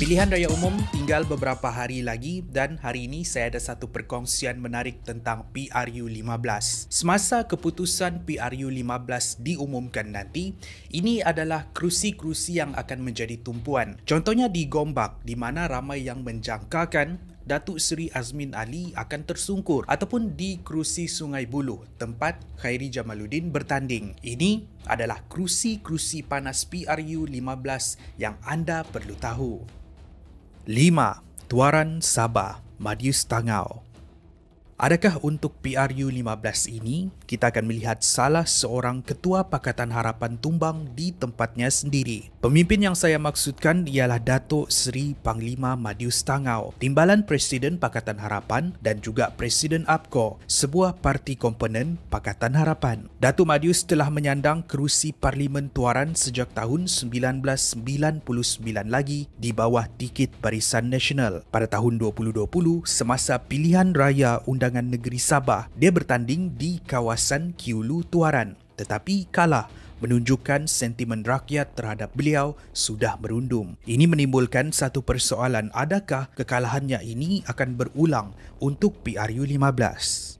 Pilihan raya umum tinggal beberapa hari lagi dan hari ini saya ada satu perkongsian menarik tentang PRU15. Semasa keputusan PRU15 diumumkan nanti, ini adalah kerusi-kerusi yang akan menjadi tumpuan. Contohnya di Gombak, di mana ramai yang menjangkakan Datuk Seri Azmin Ali akan tersungkur, ataupun di kerusi Sungai Buloh, tempat Khairi Jamaluddin bertanding. Ini adalah kerusi-kerusi panas PRU15 yang anda perlu tahu. 5. Tuaran Sabah, Madius Tangau. Adakah untuk PRU15 ini, kita akan melihat salah seorang ketua Pakatan Harapan tumbang di tempatnya sendiri? Pemimpin yang saya maksudkan ialah Datuk Seri Panglima Madius Tangau, Timbalan Presiden Pakatan Harapan dan juga Presiden APCO, sebuah parti komponen Pakatan Harapan. Datuk Madius telah menyandang kerusi Parlimen Tuaran sejak tahun 1999 lagi di bawah tikit Barisan Nasional. Pada tahun 2020, semasa pilihan raya Undangan Negeri Sabah, dia bertanding di kawasan Kiulu Tuaran tetapi kalah, menunjukkan sentimen rakyat terhadap beliau sudah merundum. Ini menimbulkan satu persoalan, adakah kekalahannya ini akan berulang untuk PRU15?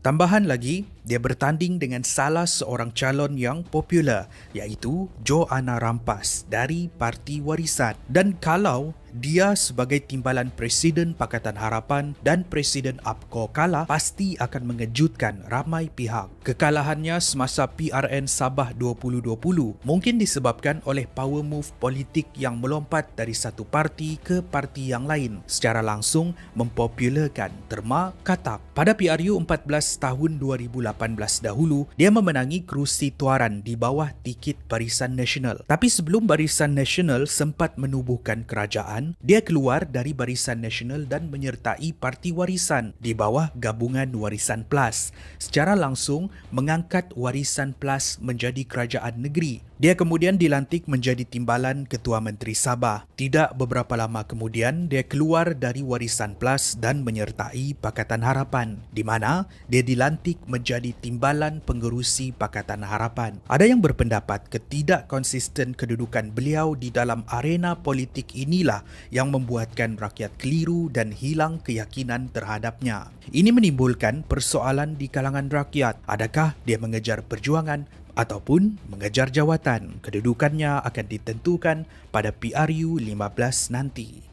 Tambahan lagi, dia bertanding dengan salah seorang calon yang popular, iaitu Joanna Rampas dari Parti Warisan. Dan kalau dia sebagai Timbalan Presiden Pakatan Harapan dan Presiden APCO kalah, pasti akan mengejutkan ramai pihak. Kekalahannya semasa PRN Sabah 2020 mungkin disebabkan oleh power move politik yang melompat dari satu parti ke parti yang lain, secara langsung mempopularkan terma katak. Pada PRU 14 tahun 2018 dahulu, dia memenangi kerusi tuaran di bawah tikit Barisan Nasional. Tapi sebelum Barisan Nasional sempat menubuhkan kerajaan, dia keluar dari Barisan Nasional dan menyertai Parti Warisan di bawah gabungan Warisan Plus. Secara langsung mengangkat Warisan Plus menjadi kerajaan negeri. Dia kemudian dilantik menjadi Timbalan Ketua Menteri Sabah. Tidak beberapa lama kemudian, dia keluar dari Warisan Plus dan menyertai Pakatan Harapan, di mana dia dilantik menjadi Timbalan Pengerusi Pakatan Harapan. Ada yang berpendapat ketidakkonsisten kedudukan beliau di dalam arena politik inilah yang membuatkan rakyat keliru dan hilang keyakinan terhadapnya. Ini menimbulkan persoalan di kalangan rakyat. Adakah dia mengejar perjuangan ataupun mengejar jawatan? Kedudukannya akan ditentukan pada PRU15 nanti.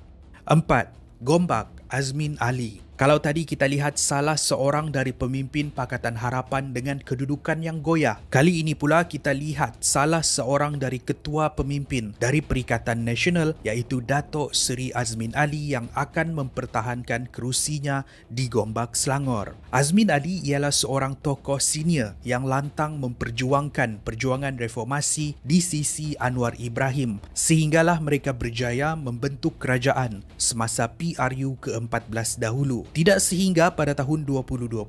4. Gombak, Azmin Ali. Kalau tadi kita lihat salah seorang dari pemimpin Pakatan Harapan dengan kedudukan yang goyah, kali ini pula kita lihat salah seorang dari ketua pemimpin dari Perikatan Nasional, iaitu Datuk Seri Azmin Ali yang akan mempertahankan kerusinya di Gombak, Selangor. Azmin Ali ialah seorang tokoh senior yang lantang memperjuangkan perjuangan reformasi di sisi Anwar Ibrahim, sehinggalah mereka berjaya membentuk kerajaan semasa PRU ke-14 dahulu. Tidak sehingga pada tahun 2020,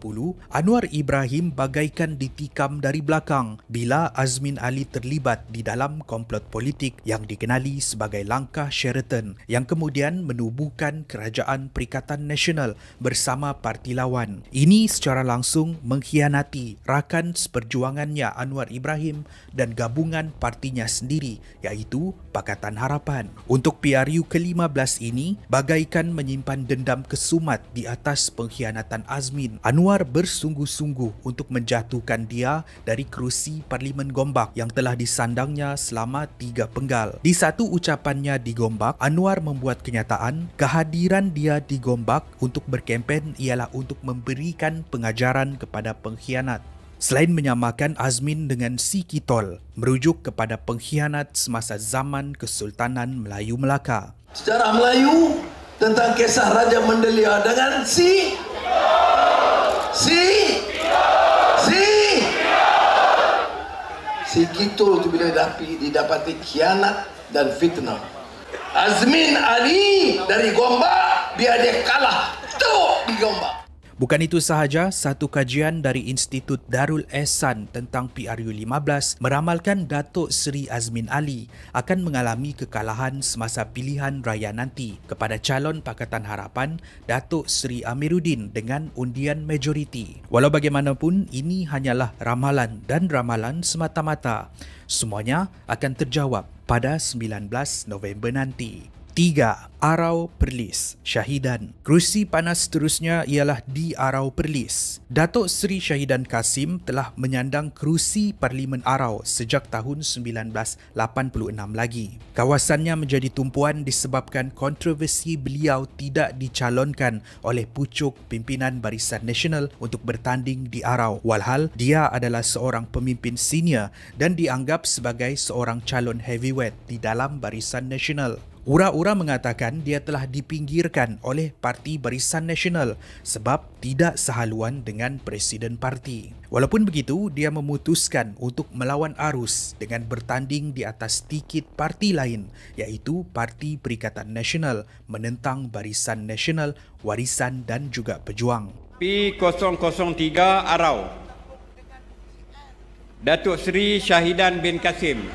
Anwar Ibrahim bagaikan ditikam dari belakang bila Azmin Ali terlibat di dalam komplot politik yang dikenali sebagai langkah Sheraton yang kemudian menubuhkan kerajaan Perikatan Nasional bersama parti lawan. Ini secara langsung mengkhianati rakan seperjuangannya Anwar Ibrahim dan gabungan partinya sendiri, iaitu Pakatan Harapan. Untuk PRU ke-15 ini bagaikan menyimpan dendam kesumat di atas pengkhianatan Azmin. Anwar bersungguh-sungguh untuk menjatuhkan dia dari kerusi Parlimen Gombak yang telah disandangnya selama 3 penggal. Di satu ucapannya di Gombak, Anwar membuat kenyataan kehadiran dia di Gombak untuk berkempen ialah untuk memberikan pengajaran kepada pengkhianat. Selain menyamakan Azmin dengan si Kitol, merujuk kepada pengkhianat semasa zaman Kesultanan Melayu Melaka. Sejarah Melayu tentang kisah Raja Mendelia dengan si Kitol itu bila didapati khianat dan fitnah. Azmin Ali dari Gombak, biar dia kalah tuh di Gombak. Bukan itu sahaja, satu kajian dari Institut Darul Ehsan tentang PRU15 meramalkan Datuk Seri Azmin Ali akan mengalami kekalahan semasa pilihan raya nanti kepada calon Pakatan Harapan Datuk Seri Amiruddin dengan undian majoriti. Walau bagaimanapun, ini hanyalah ramalan dan ramalan semata-mata. Semuanya akan terjawab pada 19 November nanti. 3. Arau Perlis, Syahidan. Kerusi panas seterusnya ialah di Arau Perlis. Datuk Seri Syahidan Kasim telah menyandang kerusi Parlimen Arau sejak tahun 1986 lagi. Kawasannya menjadi tumpuan disebabkan kontroversi beliau tidak dicalonkan oleh pucuk pimpinan Barisan Nasional untuk bertanding di Arau. Walhal dia adalah seorang pemimpin senior dan dianggap sebagai seorang calon heavyweight di dalam Barisan Nasional. Ura-ura mengatakan dia telah dipinggirkan oleh Parti Barisan Nasional sebab tidak sehaluan dengan Presiden Parti. Walaupun begitu, dia memutuskan untuk melawan arus dengan bertanding di atas tiket parti lain, iaitu Parti Perikatan Nasional menentang Barisan Nasional, Warisan dan juga Pejuang. P003 Arau, Datuk Seri Syahidan bin Kasim.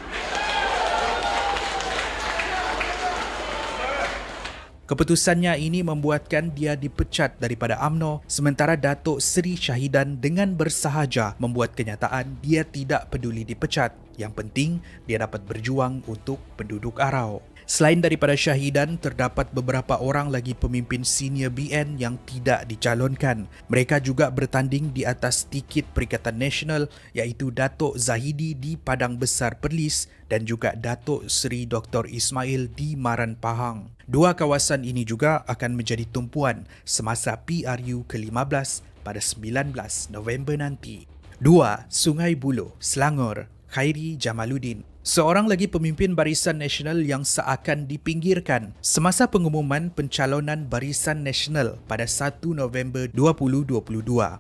Keputusannya ini membuatkan dia dipecat daripada UMNO, sementara Datuk Seri Syahidan dengan bersahaja membuat kenyataan dia tidak peduli dipecat. Yang penting, dia dapat berjuang untuk penduduk Arau. Selain daripada Syahidan, terdapat beberapa orang lagi pemimpin senior BN yang tidak dicalonkan. Mereka juga bertanding di atas tiket Perikatan Nasional, iaitu Datuk Zahidi di Padang Besar Perlis dan juga Datuk Seri Dr. Ismail di Maran Pahang. Dua kawasan ini juga akan menjadi tumpuan semasa PRU ke-15 pada 19 November nanti. 2. Sungai Buloh, Selangor, Khairi Jamaluddin. Seorang lagi pemimpin Barisan Nasional yang seakan dipinggirkan semasa pengumuman pencalonan Barisan Nasional pada 1 November 2022.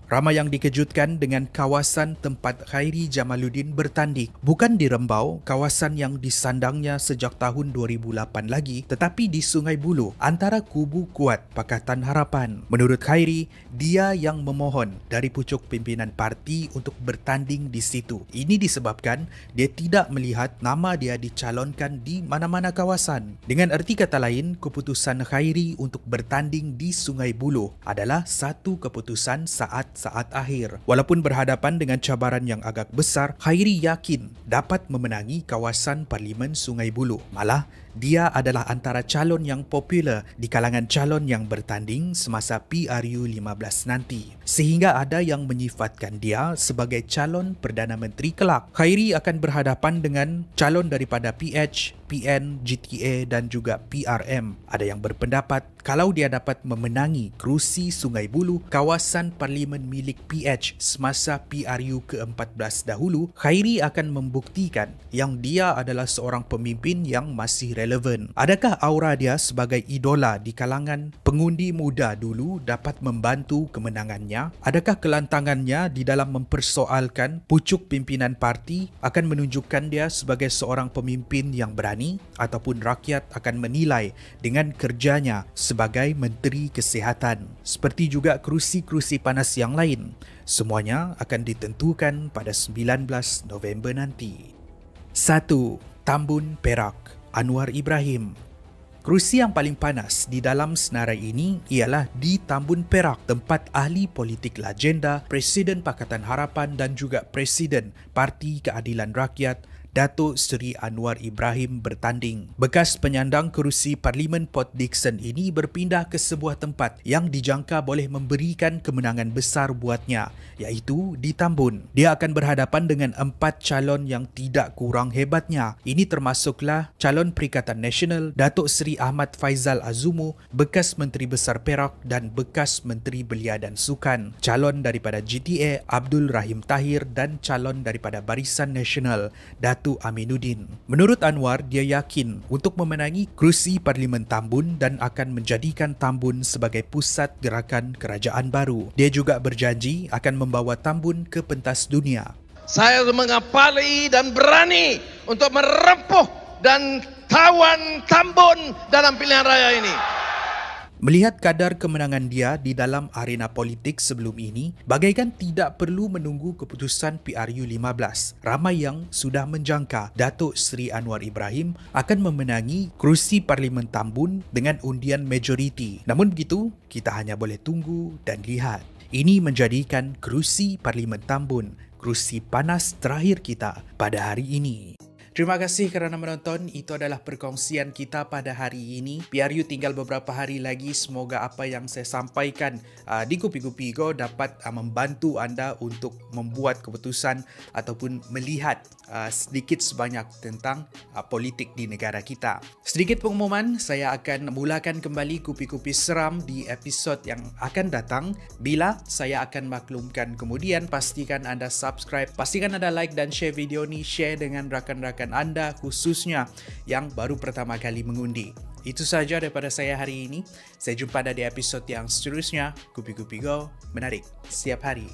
Ramai yang dikejutkan dengan kawasan tempat Khairi Jamaluddin bertanding. Bukan di Rembau, kawasan yang disandangnya sejak tahun 2008 lagi, tetapi di Sungai Buloh, antara kubu kuat Pakatan Harapan. Menurut Khairi, dia yang memohon dari pucuk pimpinan parti untuk bertanding di situ. Ini disebabkan dia tidak melihat nama dia dicalonkan di mana-mana kawasan. Dengan erti kata lain, keputusan Khairi untuk bertanding di Sungai Buloh adalah satu keputusan saat-saat akhir. Walaupun berhadapan dengan cabaran yang agak besar, Khairi yakin dapat memenangi kawasan Parlimen Sungai Buloh. Malah, dia adalah antara calon yang popular di kalangan calon yang bertanding semasa PRU 15 nanti. Sehingga ada yang menyifatkan dia sebagai calon Perdana Menteri kelak. Khairi akan berhadapan dengan calon daripada PH, PN, GTA dan juga PRM. Ada yang berpendapat kalau dia dapat memenangi kerusi Sungai Buloh, kawasan parlimen milik PH semasa PRU ke-14 dahulu, Khairi akan membuktikan yang dia adalah seorang pemimpin yang masih relevan. Adakah aura dia sebagai idola di kalangan pengundi muda dulu dapat membantu kemenangannya? Adakah kelantangannya di dalam mempersoalkan pucuk pimpinan parti akan menunjukkan dia sebagai seorang pemimpin yang berani, ataupun rakyat akan menilai dengan kerjanya sebagai Menteri Kesihatan? Seperti juga kerusi-kerusi panas yang lain, semuanya akan ditentukan pada 19 November nanti. 1. Tambun Perak, Anwar Ibrahim. Kerusi yang paling panas di dalam senarai ini ialah di Tambun Perak, tempat ahli politik legenda, Presiden Pakatan Harapan dan juga Presiden Parti Keadilan Rakyat Datuk Seri Anwar Ibrahim bertanding. Bekas penyandang kerusi Parlimen Port Dickson ini berpindah ke sebuah tempat yang dijangka boleh memberikan kemenangan besar buatnya, iaitu di Tambun. Dia akan berhadapan dengan 4 calon yang tidak kurang hebatnya. Ini termasuklah calon Perikatan Nasional Datuk Seri Ahmad Faizal Azumu, bekas Menteri Besar Perak dan bekas Menteri Belia dan Sukan, calon daripada GTA Abdul Rahim Tahir dan calon daripada Barisan Nasional Datuk Aminuddin. Menurut Anwar, dia yakin untuk memenangi kerusi Parlimen Tambun dan akan menjadikan Tambun sebagai pusat gerakan kerajaan baru. Dia juga berjanji akan membawa Tambun ke pentas dunia. Saya mengapali dan berani untuk merempuh dan tawan Tambun dalam pilihan raya ini. Melihat kadar kemenangan dia di dalam arena politik sebelum ini, bagaikan tidak perlu menunggu keputusan PRU 15. Ramai yang sudah menjangka Datuk Seri Anwar Ibrahim akan memenangi kerusi Parlimen Tambun dengan undian majoriti. Namun begitu, kita hanya boleh tunggu dan lihat. Ini menjadikan kerusi Parlimen Tambun kerusi panas terakhir kita pada hari ini. Terima kasih kerana menonton. Itu adalah perkongsian kita pada hari ini. PRU tinggal beberapa hari lagi. Semoga apa yang saya sampaikan di Kupi-Kupi Go dapat membantu anda untuk membuat keputusan ataupun melihat sedikit sebanyak tentang politik di negara kita. Sedikit pengumuman, saya akan mulakan kembali Kupi-Kupi Seram di episod yang akan datang. Bila saya akan maklumkan kemudian, pastikan anda subscribe, pastikan anda like dan share video ni, share dengan rakan-rakan anda khususnya yang baru pertama kali mengundi. Itu sahaja daripada saya hari ini. Saya jumpa anda di episod yang seterusnya. Kupi-Kupi Go, menarik setiap hari.